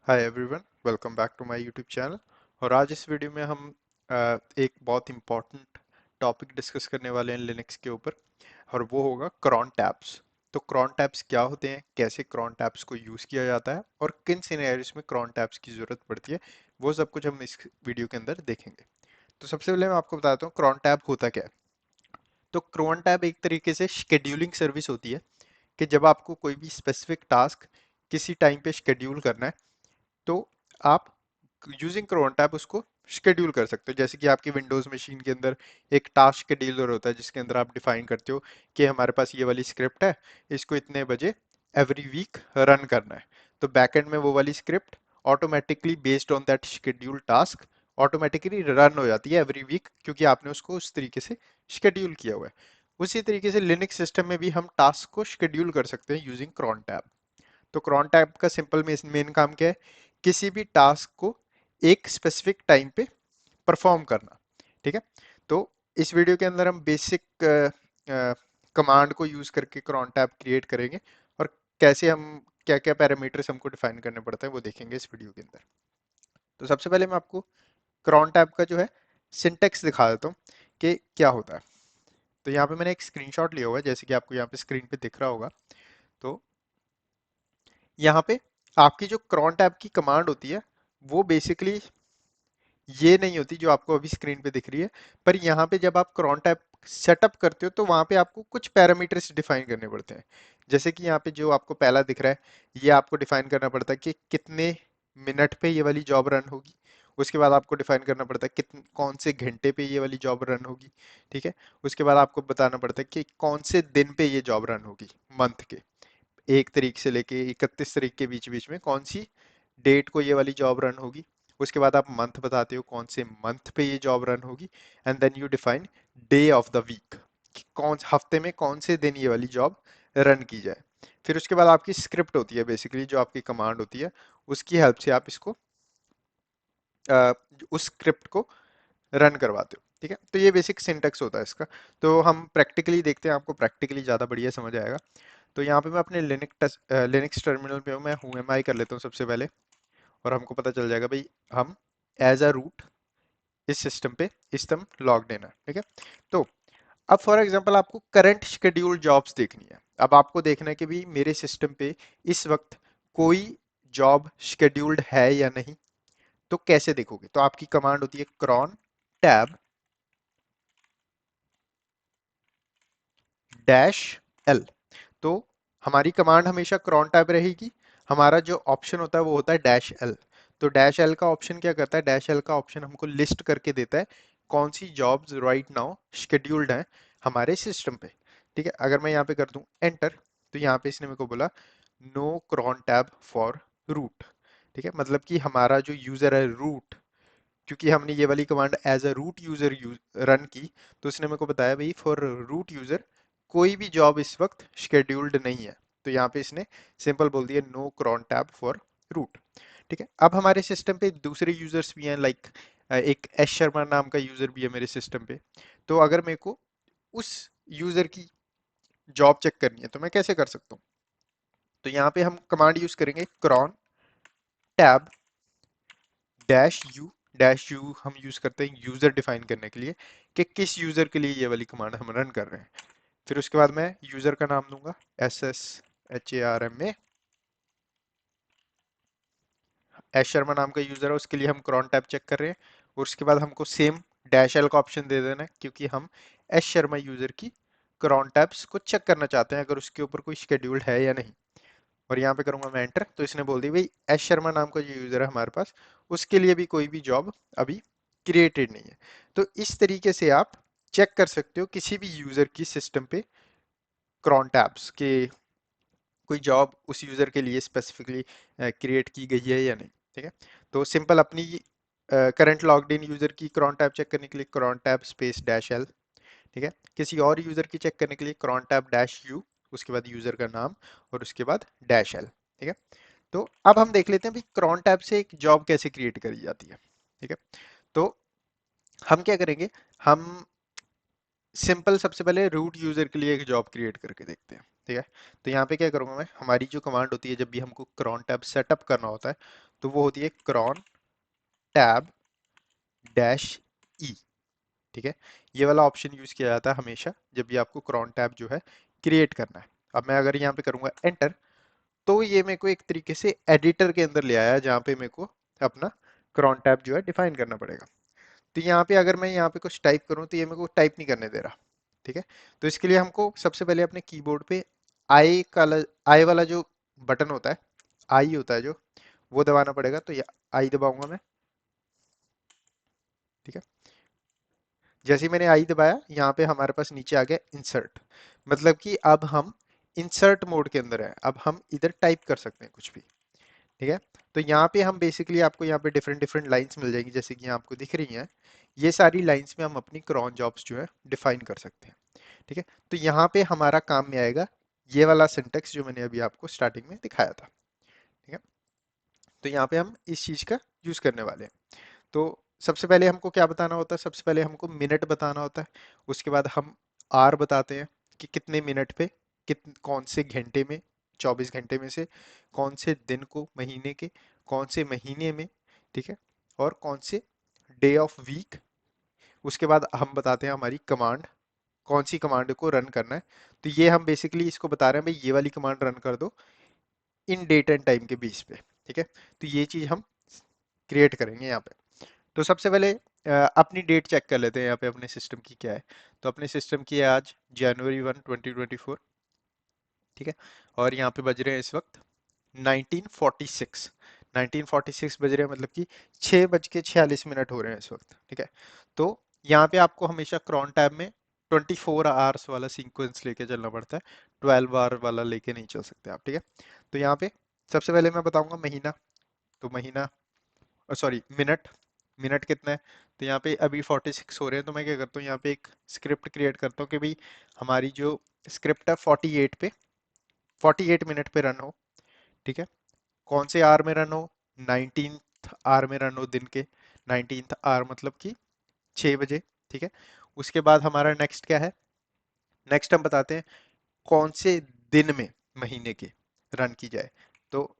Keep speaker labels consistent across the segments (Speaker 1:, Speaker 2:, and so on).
Speaker 1: Hi everyone, welcome back to my YouTube channel. और आज इस वीडियो में हम एक बहुत इम्पॉर्टेंट टॉपिक डिस्कस करने वाले हैं लिनक्स के ऊपर, और वो होगा क्रॉन टैब्स। तो क्रॉन टैब्स क्या होते हैं, कैसे क्रॉन टैब्स को यूज़ किया जाता है और किन सिनेरियोज में क्रॉन टैब्स की ज़रूरत पड़ती है, वो सब कुछ हम इस वीडियो के अंदर देखेंगे। तो सबसे पहले मैं आपको बताता हूँ क्रॉन टैब होता क्या है। तो क्रॉन टैब एक तरीके से शेड्यूलिंग सर्विस होती है कि जब आपको कोई भी स्पेसिफिक टास्क किसी टाइम पे शेड्यूल करना है, तो आप यूजिंग cron टैब उसको शेड्यूल कर सकते हो। जैसे कि आपकी विंडोज मशीन के अंदर एक टास्क शेड्यूलर होता है जिसके अंदर आप डिफाइन करते हो कि हमारे पास ये वाली स्क्रिप्ट है, इसको इतने बजे एवरी वीक रन करना है। तो बैकएंड में वो वाली script automatically based on that schedule task automatically run हो जाती है एवरी वीक, क्योंकि आपने उसको उस तरीके से शेड्यूल किया हुआ है। उसी तरीके से लिनक्स सिस्टम में भी हम टास्क को शेड्यूल कर सकते हैं यूजिंग cron टैब। तो क्रॉन टैब का सिंपल मेन काम क्या है, किसी भी टास्क को एक स्पेसिफिक टाइम पे परफॉर्म करना। ठीक है। तो इस वीडियो के अंदर हम बेसिक कमांड को यूज करके क्रॉन टैब क्रिएट करेंगे, और कैसे हम क्या क्या पैरामीटर्स हमको डिफाइन करने पड़ते हैं वो देखेंगे इस वीडियो के अंदर। तो सबसे पहले मैं आपको क्रॉन टैब का जो है सिंटेक्स दिखा देता हूँ कि क्या होता है। तो यहाँ पे मैंने एक स्क्रीनशॉट लिया हुआ है, जैसे कि आपको यहाँ पे स्क्रीन पे दिख रहा होगा। तो यहाँ पे आपकी जो क्रॉन टैब की कमांड होती है वो बेसिकली ये नहीं होती जो आपको अभी स्क्रीन पे दिख रही है। पर यहाँ पे जब आप क्रॉन टैब सेटअप करते हो तो वहाँ पे आपको कुछ पैरामीटर्स डिफाइन करने पड़ते हैं। जैसे कि यहाँ पे जो आपको पहला दिख रहा है, ये आपको डिफाइन करना पड़ता है कि कितने मिनट पे ये वाली जॉब रन होगी। उसके बाद आपको डिफाइन करना पड़ता है कितने कौन से घंटे पे ये वाली जॉब रन होगी। ठीक है। उसके बाद आपको बताना पड़ता है कि कौन से दिन पे ये जॉब रन होगी, मंथ के 1 तारीख से लेके 31 तारीख के बीच बीच में कौन सी डेट को ये वाली जॉब रन होगी। उसके बाद आप मंथ बताते हो कौन से मंथ पे ये जॉब रन होगी, and then you define day of the week, कौन हफ्ते में कौन से दिन ये वाली जॉब रन की जाए। फिर उसके बाद आपकी स्क्रिप्ट होती है, बेसिकली जो आपकी कमांड होती है उसकी हेल्प से आप इसको अ, उस स्क्रिप्ट को रन करवाते हो। ठीक है। तो ये बेसिक सिंटेक्स होता है इसका। तो हम प्रैक्टिकली देखते हैं, आपको प्रैक्टिकली ज़्यादा बढ़िया समझ आएगा। तो यहाँ पे मैं अपने लिनक्स टर्मिनल पे हूँ, मैं हूँ एम आई कर लेता हूँ सबसे पहले, और हमको पता चल जाएगा भाई हम एज अ रूट इस सिस्टम पे इस तरह लॉग्ड इन है। ठीक है। तो अब फॉर एग्जांपल आपको करंट शेड्यूल जॉब्स देखनी है। अब आपको देखना है कि भाई मेरे सिस्टम पे इस वक्त कोई जॉब शेड्यूल्ड है या नहीं। तो कैसे देखोगे, तो आपकी कमांड होती है क्रॉन टैब डैश एल। तो हमारी कमांड हमेशा क्रॉन टैब रहेगी। हमारा जो ऑप्शन होता है वो होता है डैश एल। तो डैश एल का ऑप्शन क्या करता है, डैश एल का ऑप्शन हमको लिस्ट करके देता है कौन सी जॉब्स राइट नाउ शेड्यूल्ड हैं हमारे सिस्टम पे। ठीक है। अगर मैं यहाँ पे कर दूं एंटर, तो यहाँ पे इसने मेरे को बोला no crontab for root. ठीक है। मतलब कि हमारा जो यूजर है रूट, क्योंकि हमने ये वाली command as a root user run की, तो उसने मेरे को बताया भाई फॉर रूट यूजर कोई भी जॉब इस वक्त शेड्यूल्ड नहीं है। तो यहाँ पे इसने सिंपल बोल दिया no crontab for root. ठीक है। अब हमारे सिस्टम पे दूसरे यूजर्स भी हैं, लाइक एक एस शर्मा नाम का यूजर भी है मेरे सिस्टम पे। तो अगर मेरे को उस यूजर की जॉब चेक करनी है तो मैं कैसे कर सकता हूँ। तो यहाँ पे हम कमांड यूज करेंगे क्रॉन टैब डैश यू हम यूज करते हैं यूजर डिफाइन करने के लिए कि किस यूजर के लिए ये वाली कमांड हम रन कर रहे हैं। फिर उसके बाद मैं यूजर का नाम दूंगा SSHARMA। एस शर्मा नाम का यूजर है, उसके लिए हम क्रॉन टैब चेक कर रहे हैं। और उसके बाद हमको सेम डैश एल का ऑप्शन दे देना है, क्योंकि हम एस शर्मा यूजर की क्रॉन टैब्स को चेक करना चाहते हैं अगर उसके ऊपर कोई शेड्यूल्ड है या नहीं। और यहाँ पे करूंगा मैं एंटर, तो इसने बोल दी भाई एस शर्मा नाम का जो यूजर है हमारे पास, उसके लिए भी कोई भी जॉब अभी क्रिएटेड नहीं है। तो इस तरीके से आप चेक कर सकते हो किसी भी यूजर की सिस्टम पे क्रॉन टैब्स के कोई जॉब उस यूजर के लिए स्पेसिफिकली क्रिएट की गई है या नहीं। ठीक है। तो सिंपल अपनी करंट लॉग्ड इन यूजर की क्रॉन टैब चेक करने के लिए crontab space dash L. ठीक है। किसी और यूजर की चेक करने के लिए क्रॉन टैब डैश यू, उसके बाद यूजर का नाम और उसके बाद डैश एल। ठीक है। तो अब हम देख लेते हैं भाई क्रॉन टैब से एक जॉब कैसे क्रिएट करी जाती है। ठीक है। तो हम क्या करेंगे, हम सिंपल सबसे पहले रूट यूजर के लिए एक जॉब क्रिएट करके देखते हैं। ठीक है। तो यहाँ पे क्या करूंगा मैं, हमारी जो कमांड होती है जब भी हमको क्रॉन टैब सेटअप करना होता है, तो वो होती है क्रॉन टैब डैश ई। ठीक है, ये वाला ऑप्शन यूज किया जाता है हमेशा जब भी आपको क्रॉन टैब जो है क्रिएट करना है। अब मैं अगर यहाँ पे करूंगा एंटर, तो ये मेरे को एक तरीके से एडिटर के अंदर ले आया जहाँ पे मेरे को अपना क्रॉन टैब जो है डिफाइन करना पड़ेगा। तो यहाँ पे अगर मैं यहाँ पे कुछ टाइप करूँ तो ये मेरे को टाइप नहीं करने दे रहा। ठीक है, तो इसके लिए हमको सबसे पहले अपने कीबोर्ड पे आई वाला जो बटन होता है, आई होता है जो, वो दबाना पड़ेगा। तो ये आई दबाऊंगा मैं। ठीक है, जैसे ही मैंने आई दबाया यहाँ पे हमारे पास नीचे आ गया इंसर्ट, मतलब कि अब हम इंसर्ट मोड के अंदर है, अब हम इधर टाइप कर सकते हैं कुछ भी। ठीक है, तो यहाँ पे हम बेसिकली आपको यहाँ पे डिफरेंट डिफरेंट लाइंस मिल जाएगी जैसे कि यहाँ आपको दिख रही हैं। ये सारी लाइंस में हम अपनी क्रॉन जॉब्स जो है डिफाइन कर सकते हैं। ठीक है, तो यहाँ पे हमारा काम में आएगा ये वाला सिंटेक्स जो मैंने अभी आपको स्टार्टिंग में दिखाया था। ठीक है, तो यहाँ पे हम इस चीज का यूज करने वाले हैं। तो सबसे पहले हमको क्या बताना होता है, सबसे पहले हमको मिनट बताना होता है। उसके बाद हम आर बताते हैं कि कितने मिनट पे, कौन से घंटे में, 24 घंटे में से कौन से दिन को महीने के, कौन से महीने में। ठीक है, और कौन से डे ऑफ वीक। उसके बाद हम बताते हैं हमारी कमांड, कौन सी कमांड को रन करना है। तो ये हम बेसिकली इसको बता रहे हैं भाई ये वाली कमांड रन कर दो इन डेट एंड टाइम के बेस पे। ठीक है, तो ये चीज हम क्रिएट करेंगे यहाँ पे। तो सबसे पहले अपनी डेट चेक कर लेते हैं यहाँ पे अपने सिस्टम की क्या है। तो अपने सिस्टम की है आज January 1, 2024। ठीक है, और यहाँ पे बज रहे हैं इस वक्त 1946। 1946 बज रहे हैं, मतलब कि 6:46 हो रहे हैं इस वक्त। ठीक है, तो यहाँ पे आपको हमेशा क्रॉन टैब में 24 आवर्स वाला सीक्वेंस लेके चलना पड़ता है, 12 आवर वाला लेके नहीं चल सकते आप। ठीक है, तो यहाँ पे सबसे पहले मैं बताऊंगा महीना। तो महीना, सॉरी मिनट, मिनट कितना है। तो यहाँ पे अभी 46 हो रहे हैं, तो मैं क्या करता हूँ यहाँ पे एक स्क्रिप्ट क्रिएट करता हूँ कि भाई हमारी जो स्क्रिप्ट है 48 पे, 48 मिनट पे रन हो। ठीक है, कौन से आर में रन हो, 19th आर में रन हो दिन के। 19th आर मतलब कि 6 बजे। ठीक है, उसके बाद हमारा नेक्स्ट क्या है, नेक्स्ट हम बताते हैं कौन से दिन में महीने के रन की जाए। तो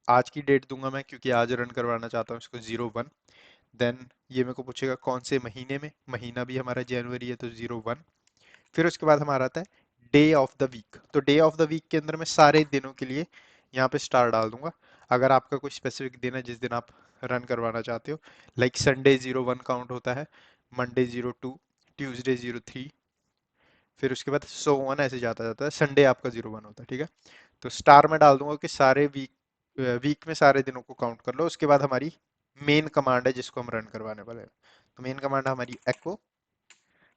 Speaker 1: आज की डेट दूंगा मैं क्योंकि आज रन करवाना चाहता हूँ इसको 01। देन ये मेरे को पूछेगा कौन से महीने में, महीना भी हमारा जनवरी है तो 01। फिर उसके बाद हमारा आता है डे ऑफ द वीक। तो डे ऑफ द वीक के अंदर मैं सारे दिनों के लिए यहाँ पे स्टार डाल दूंगा। अगर आपका कोई स्पेसिफिक दिन है जिस दिन आप रन करवाना चाहते हो, लाइक संडे 01 काउंट होता है, मंडे 02, ट्यूसडे 03, फिर उसके बाद सो वन ऐसे जाता जाता है, संडे आपका 01 होता है। ठीक है, तो स्टार में डाल दूंगा कि सारे वीक में सारे दिनों को काउंट कर लो। उसके बाद हमारी मेन कमांड है जिसको हम रन करवाने वाले हैं। तो मेन कमांड है हमारी एको,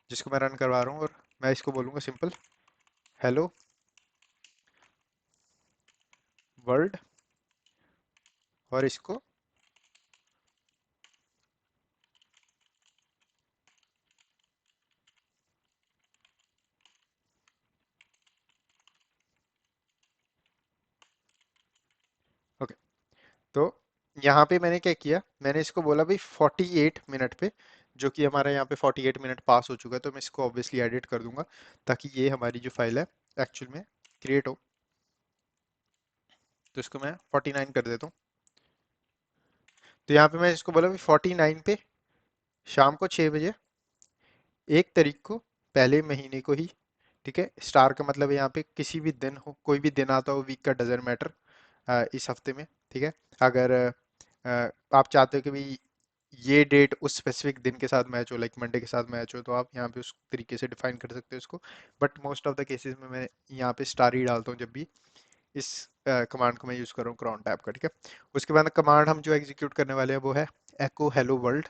Speaker 1: जिसको मैं रन करवा रहा हूँ, और मैं इसको बोलूंगा सिंपल हेलो वर्ल्ड। और इसको ओके। तो यहाँ पे मैंने क्या किया, मैंने इसको बोला भाई 48 मिनट पे, जो कि हमारा यहाँ पे 48 मिनट पास हो चुका है, तो मैं इसको ऑब्वियसली एडिट कर दूंगा ताकि ये हमारी जो फाइल है एक्चुअल में क्रिएट हो। तो इसको मैं 49 कर देता हूँ। तो यहाँ पे मैं इसको बोला भाई 49 पे शाम को 6 बजे, 1 तारीख को, पहले महीने को ही। ठीक है, स्टार का मतलब है यहाँ पे किसी भी दिन हो, कोई भी दिन आता हो वीक का, डजेंट मैटर, इस हफ्ते में। ठीक है, अगर आप चाहते हो कि भाई ये डेट उस स्पेसिफिक दिन के साथ मैच हो, लाइक मंडे के साथ मैच हो, तो आप यहाँ पे उस तरीके से डिफाइन कर सकते हो इसको। But most of the cases में मैं यहाँ पे स्टार ही डालता हूँ जब भी इस कमांड को मैं यूज कर रहा हूँ क्रॉन टैब का। ठीक है, उसके बाद कमांड हम जो एग्जीक्यूट करने वाले हैं वो है एको हेलो वर्ल्ड,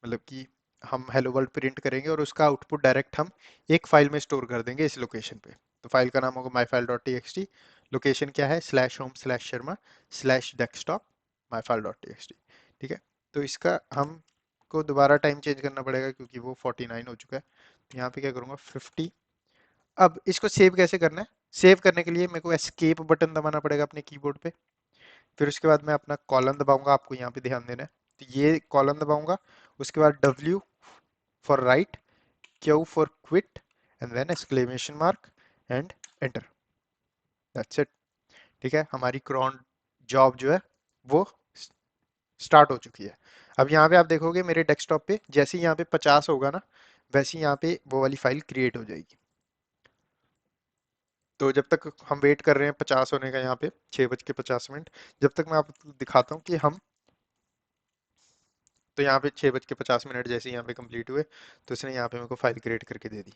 Speaker 1: मतलब कि हम हेलो वर्ल्ड प्रिंट करेंगे और उसका आउटपुट डायरेक्ट हम एक फाइल में स्टोर कर देंगे इस लोकेशन पे। तो फाइल का नाम होगा my file dot T X T. Location क्या है, /home/शर्मा/डेस्कटॉप my file dot T X T. ठीक है, तो इसका हमको दोबारा टाइम चेंज करना पड़ेगा क्योंकि वो 49 हो चुका है। तो यहाँ पे क्या करूँगा 50। अब इसको सेव कैसे करना है, सेव करने के लिए मेरे को एस्केप बटन दबाना पड़ेगा अपने कीबोर्ड पे। फिर उसके बाद मैं अपना कॉलन दबाऊंगा, आपको यहाँ पे ध्यान देना है। तो ये कॉलन दबाऊंगा, उसके बाद W for write, Q for quit, and then exclamation mark and enter. That's it. ठीक है, हमारी क्रॉन जॉब जो है वो स्टार्ट हो चुकी है। अब यहाँ पे आप देखोगे मेरे डेस्कटॉप पे जैसे ही यहाँ पे 50 होगा ना, वैसे ही यहाँ पे वो वाली फाइल क्रिएट हो जाएगी। तो जब तक हम वेट कर रहे हैं 50 होने का, यहाँ पे 6:50, जब तक मैं आपको दिखाता हूँ कि हम, तो यहाँ पे 6:50 जैसे ही यहाँ पे कंप्लीट हुए, तो इसने यहाँ पे मेरे को फाइल क्रिएट करके दे दी।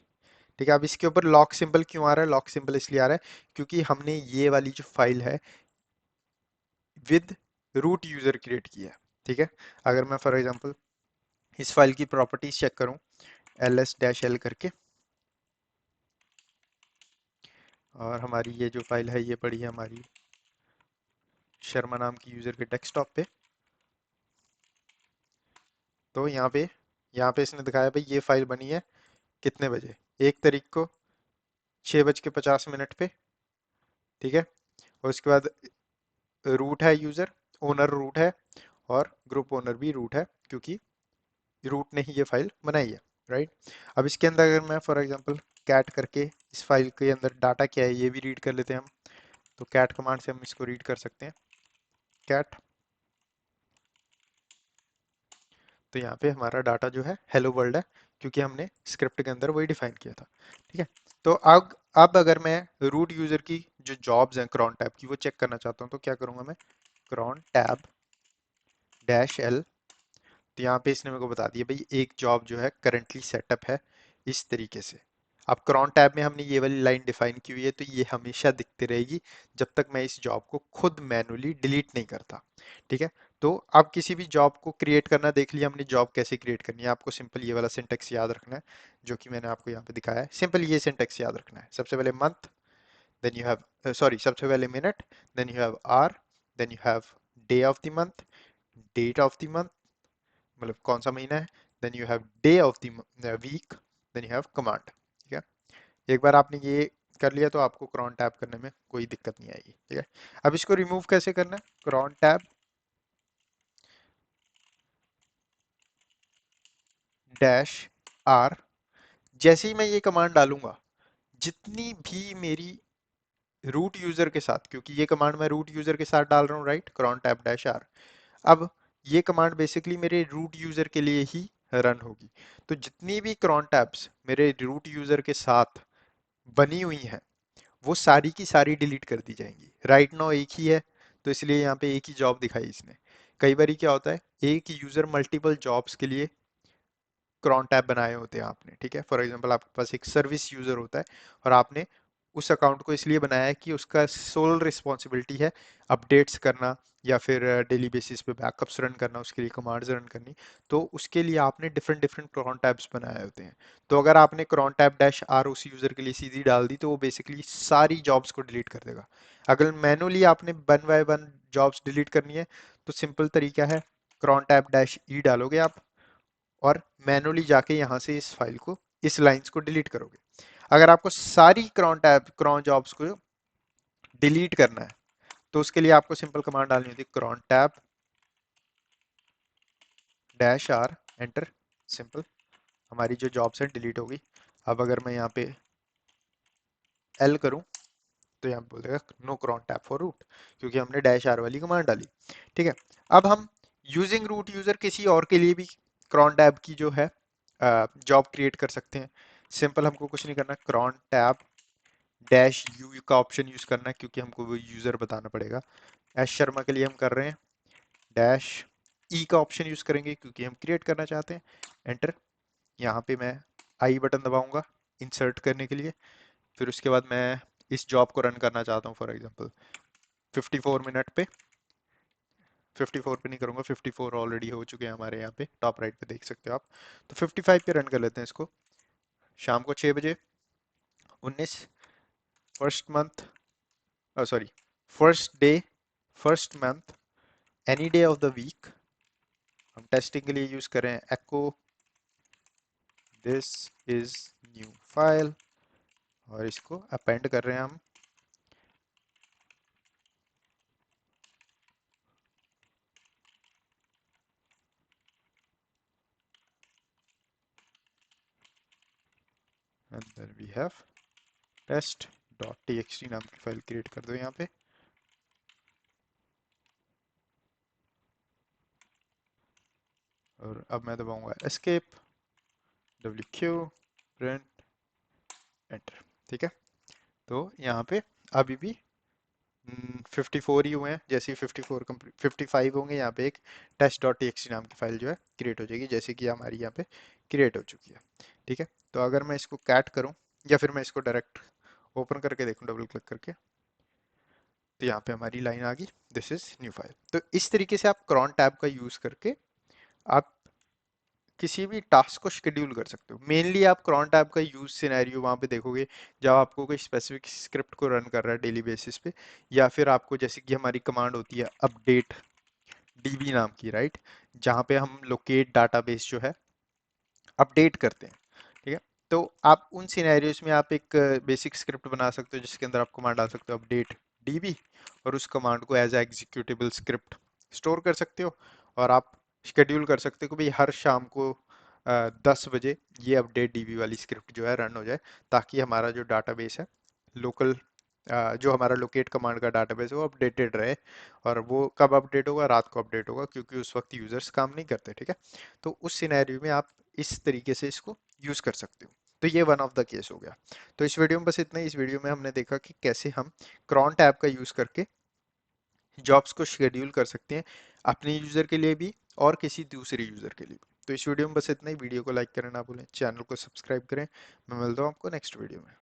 Speaker 1: ठीक है, अब इसके ऊपर लॉक सिंबल क्यों आ रहा है? लॉक सिंबल इसलिए आ रहा है क्योंकि हमने ये वाली जो फाइल है विद रूट यूजर क्रिएट किया है। ठीक है, अगर मैं फॉर एग्जांपल इस फाइल की प्रॉपर्टीज चेक करूं ls-l करके, और हमारी ये जो फाइल है ये पड़ी है हमारी शर्मा नाम की यूजर के डेस्कटॉप पे, तो यहाँ पे इसने दिखाया भाई ये फाइल बनी है कितने बजे, 1 तारीख को 6:50 पे। ठीक है, और उसके बाद रूट है यूजर, ओनर रूट है, और ग्रुप ओनर भी रूट है क्योंकि रूट ने ही ये फाइल बनाई है। राइट, अब इसके अंदर अगर मैं फॉर एग्जांपल कैट करके इस फाइल के अंदर डाटा क्या है ये भी रीड कर लेते हैं हम, तो कैट कमांड से हम इसको रीड कर सकते हैं, कैट। तो यहाँ पे हमारा डाटा जो है हेलो वर्ल्ड है, क्योंकि हमने स्क्रिप्ट के अंदर वही डिफाइन किया था। ठीक है, तो अब अगर मैं रूट यूजर की जो जॉब्स हैं क्रॉन टैब की वो चेक करना चाहता हूँ, तो क्या करूंगा मैं, क्रॉन टैब डैश एल। तो यहाँ पे इसने मेरे को बता दिया भाई एक जॉब जो है करंटली सेटअप है इस तरीके से। अब क्रॉन टैब में हमने ये वाली लाइन डिफाइन की हुई है, तो ये हमेशा दिखती रहेगी जब तक मैं इस जॉब को खुद मैनुअली डिलीट नहीं करता। ठीक है, तो अब किसी भी जॉब को क्रिएट करना देख लिया हमने, जॉब कैसे क्रिएट करनी है, आपको सिंपल ये वाला सिंटेक्स याद रखना है जो कि मैंने आपको यहाँ पे दिखाया है। सिंपल ये सिंटेक्स याद रखना है, सबसे पहले month, then you have sorry सबसे पहले minute, then you have hour, then you have day of the month, date of the month, मतलब कौन सा महीना है, then you have day of the week, then you have command. ठीक है, एक बार आपने ये कर लिया तो आपको क्रॉन टैब करने में कोई दिक्कत नहीं आएगी। ठीक है, अब इसको रिमूव कैसे करना है, क्रॉन टैब डैश आर। जैसे ही मैं ये कमांड डालूंगा, जितनी भी मेरी रूट यूजर के साथ, क्योंकि ये कमांड मैं रूट यूजर के साथ डाल रहा हूँ, right, crontab dash R. अब ये कमांड बेसिकली मेरे रूट यूजर के लिए ही रन होगी। तो जितनी भी क्रॉन टैब्स मेरे रूट यूजर के साथ बनी हुई हैं वो सारी की सारी डिलीट कर दी जाएंगी। राइट नाउ एक ही है, तो इसलिए यहाँ पे एक ही जॉब दिखाई इसने। कई बार क्या होता है, एक यूजर मल्टीपल जॉब्स के लिए क्रॉन टैब बनाए होते हैं आपने। ठीक है, फॉर एग्जांपल आपके पास एक सर्विस यूजर होता है और आपने उस अकाउंट को इसलिए बनाया है कि उसका सोल रिस्पॉन्सिबिलिटी है अपडेट्स करना या फिर डेली बेसिस पे बैकअप्स रन करना, उसके लिए कमांड्स रन करनी। तो उसके लिए आपने डिफरेंट डिफरेंट क्रॉन टैब्स बनाए होते हैं। तो अगर आपने क्रॉन टैब डैश आर उस यूजर के लिए सीधी डाल दी तो वो बेसिकली सारी जॉब्स को डिलीट कर देगा। अगर मैनुअली आपने one by one jobs delete करनी है तो सिंपल तरीका है, क्रॉन टैब डैश ई डालोगे आप और मैनुअली जाके यहाँ से इस फाइल को, इस लाइंस को डिलीट करोगे। अगर आपको सारी क्रॉन टैब क्रॉन जॉब्स को डिलीट करना है तो उसके लिए आपको सिंपल कमांड डालनी होती है, crontab dash R, enter. Simple, हमारी जो जॉब्स है डिलीट होगी। अब अगर मैं यहाँ पे एल करूँ तो यहाँ पे बोल देगा no crontab for root, क्योंकि हमने डैश आर वाली कमांड डाली। ठीक है, अब हम यूजिंग रूट यूजर किसी और के लिए भी क्रॉन टैब की जो है जॉब क्रिएट कर सकते हैं। सिंपल, हमको कुछ नहीं करना, क्रॉन टैब डैश यू का ऑप्शन यूज करना है क्योंकि हमको वो यूजर बताना पड़ेगा। एस शर्मा के लिए हम कर रहे हैं डैश ई का ऑप्शन यूज करेंगे क्योंकि हम क्रिएट करना चाहते हैं, एंटर। यहाँ पे मैं आई बटन दबाऊंगा इंसर्ट करने के लिए। फिर उसके बाद मैं इस जॉब को रन करना चाहता हूँ फॉर एग्जांपल 54 मिनट पे, 54 पे नहीं करूंगा, 54 ऑलरेडी हो चुके हैं हमारे यहाँ पे, टॉप राइट पे देख सकते हो आप। तो 55 पे रन कर लेते हैं इसको, शाम को 6 बजे, 19, first month, sorry first day, first month, any day of the week. हम टेस्टिंग के लिए यूज करें echo this is new file, और इसको अपेंड कर रहे हैं हम and then we have test dot txt नाम की फाइल क्रिएट कर दो यहाँ पे। और अब मैं दबाऊंगा एस्केप, WQ, प्रिंट, एंटर। ठीक है, तो यहाँ पे अभी भी 54 ही हुए हैं। जैसे ही 54 कंप्लीट 55 होंगे, यहाँ पे एक टेस्ट डॉट टीएक्सटी नाम की फाइल जो है क्रिएट हो जाएगी, जैसे कि हमारी यहाँ पे क्रिएट हो चुकी है। ठीक है, तो अगर मैं इसको कैट करूँ या फिर मैं इसको डायरेक्ट ओपन करके देखूँ डबल क्लिक करके, तो यहाँ पे हमारी लाइन आ गई, दिस इज न्यू फाइल। तो इस तरीके से आप क्रॉन टैब का यूज करके आप किसी भी टास्क को शेड्यूल कर सकते हो। मेनली आप क्रॉन टैब का यूज सिनेरियो वहां पे देखोगे जब आपको कोई स्पेसिफिक स्क्रिप्ट को रन कर रहा है डेली बेसिस पे, या फिर आपको जैसे कि हमारी कमांड होती है अपडेट डीबी नाम की, राइट, जहाँ पे हम लोकेट डाटाबेस जो है अपडेट करते हैं। ठीक है, तो आप उन सिनेरियोज में आप एक बेसिक स्क्रिप्ट बना सकते हो जिसके अंदर आप कमांड डाल सकते हो अपडेट डीबी, और उस कमांड को as a executable script store कर सकते हो, और आप शेड्यूल कर सकते हो कि भाई हर शाम को 10 बजे ये अपडेट डीबी वाली स्क्रिप्ट जो है रन हो जाए, ताकि हमारा जो डाटाबेस है लोकल, जो हमारा लोकेट कमांड का डाटाबेस है वो अपडेटेड रहे। और वो कब अपडेट होगा? रात को अपडेट होगा, क्योंकि उस वक्त यूजर्स काम नहीं करते। ठीक है, तो उस सिनेरियो में आप इस तरीके से इसको यूज कर सकते हो। तो ये वन ऑफ द केस हो गया। तो इस वीडियो में बस इतना ही। इस वीडियो में हमने देखा कि कैसे हम क्रॉन टैब का यूज करके जॉब्स को शेड्यूल कर सकते हैं, अपने यूजर के लिए भी और किसी दूसरे यूजर के लिए भी। तो इस वीडियो में बस इतना ही। वीडियो को लाइक करना ना भूलें, चैनल को सब्सक्राइब करें। मैं मिलता हूँ आपको नेक्स्ट वीडियो में।